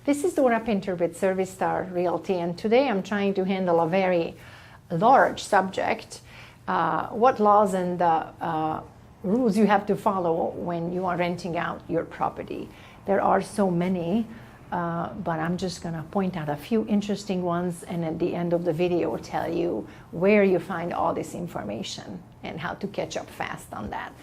This is Dora Pinter with Service Star Realty, and today I'm trying to handle a very large subject, what laws and rules you have to follow when you are renting out your property. There are so many, but I'm just going to point out a few interesting ones, and at the end of the video tell you where you find all this information and how to catch up fast on that.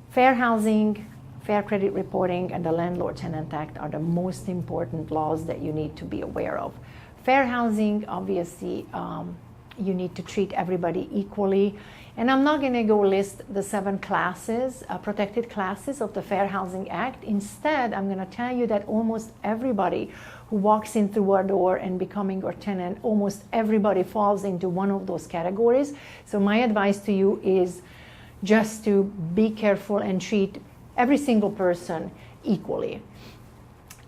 Fair housing, Fair Credit Reporting, and the Landlord-Tenant Act are the most important laws that you need to be aware of. Fair housing, obviously, you need to treat everybody equally. And I'm not going to go list the 7 classes, protected classes of the Fair Housing Act. Instead, I'm going to tell you that almost everybody who walks in through our door and becoming our tenant, almost everybody falls into one of those categories. So my advice to you is just to be careful and treat every single person equally.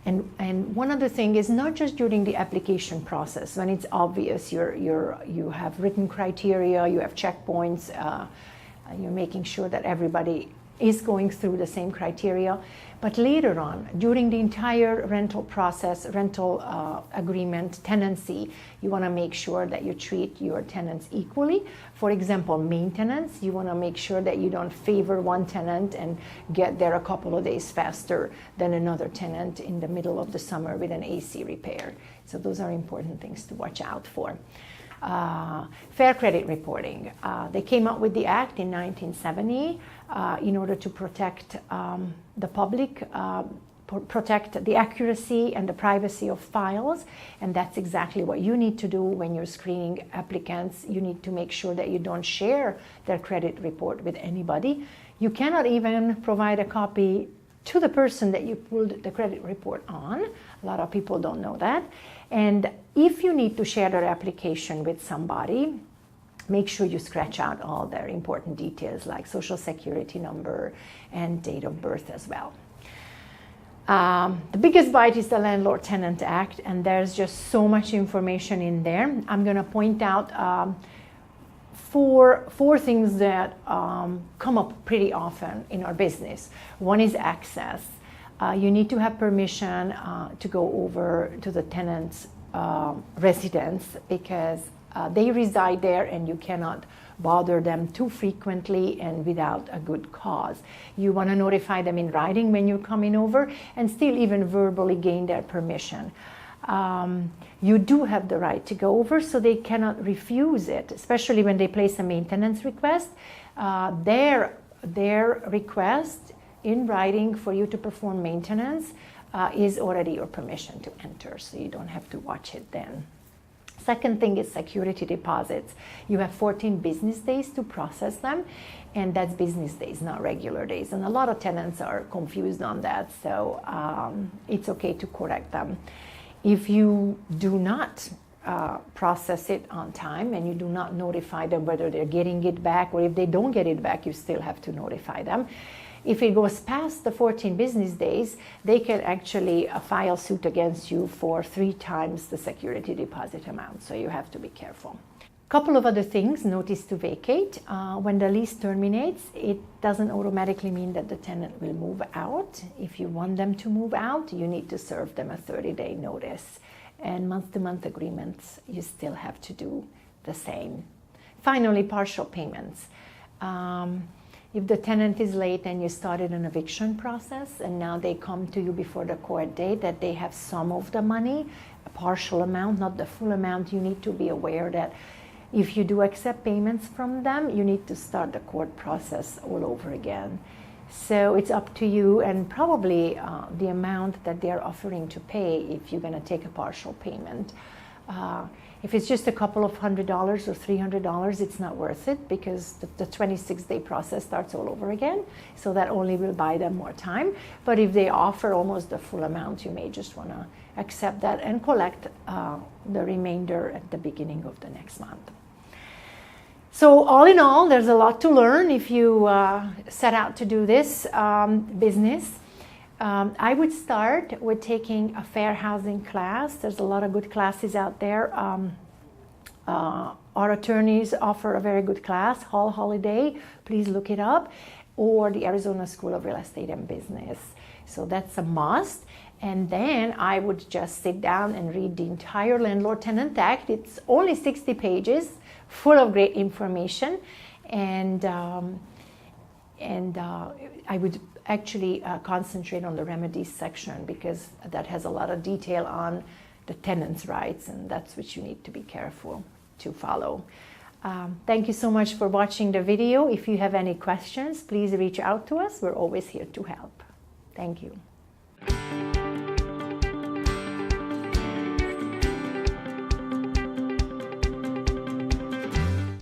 And one other thing is not just during the application process, when it's obvious you have written criteria, you have checkpoints, you're making sure that everybody is going through the same criteria. But later on, during the entire rental process, rental agreement, tenancy, you want to make sure that you treat your tenants equally. For example, maintenance, you want to make sure that you don't favor one tenant and get there a couple of days faster than another tenant in the middle of the summer with an AC repair. So those are important things to watch out for. Fair credit reporting. They came up with the act in 1970 in order to protect the public, protect the accuracy and the privacy of files, and that's exactly what you need to do when you're screening applicants. You need to make sure that you don't share their credit report with anybody. You cannot even provide a copy to the person that you pulled the credit report on. A lot of people don't know that. And if you need to share their application with somebody, make sure you scratch out all their important details like social security number and date of birth as well. The biggest bite is the Landlord-Tenant Act, and there's just so much information in there. I'm going to point out four things that come up pretty often in our business. One is access. You need to have permission to go over to the tenant's residence because they reside there and you cannot bother them too frequently and without a good cause. You want to notify them in writing when you're coming over and still even verbally gain their permission. You do have the right to go over, so they cannot refuse it, especially when they place a maintenance request. Their request in writing for you to perform maintenance is already your permission to enter, so you don't have to watch it then. Second thing is security deposits. You have 14 business days to process them, and that's business days, not regular days. And a lot of tenants are confused on that, so it's okay to correct them. If you do not process it on time and you do not notify them whether they're getting it back, or if they don't get it back, you still have to notify them. If it goes past the 14 business days, they can actually file suit against you for 3 times the security deposit amount, so you have to be careful. Couple of other things, notice to vacate. When the lease terminates, it doesn't automatically mean that the tenant will move out. If you want them to move out, you need to serve them a 30-day notice. And month-to-month agreements, you still have to do the same. Finally, partial payments. If the tenant is late and you started an eviction process and now they come to you before the court date that they have some of the money, a partial amount, not the full amount, you need to be aware that if you do accept payments from them, you need to start the court process all over again. So it's up to you, and probably the amount that they're offering to pay if you're going to take a partial payment. If it's just a couple of $100 or $300, it's not worth it because the 26-day process starts all over again. So that only will buy them more time. But if they offer almost the full amount, you may just want to accept that and collect the remainder at the beginning of the next month. So all in all, there's a lot to learn if you set out to do this business. I would start with taking a fair housing class. There's a lot of good classes out there. Our attorneys offer a very good class, Hall Holiday. Please look it up. Or the Arizona School of Real Estate and Business. So that's a must. And then I would just sit down and read the entire Landlord-Tenant Act. It's only 60 pages, full of great information. And I would actually concentrate on the remedies section, because that has a lot of detail on the tenant's rights, and that's what you need to be careful to follow. Thank you so much for watching the video. If you have any questions, please reach out to us. We're always here to help. Thank you.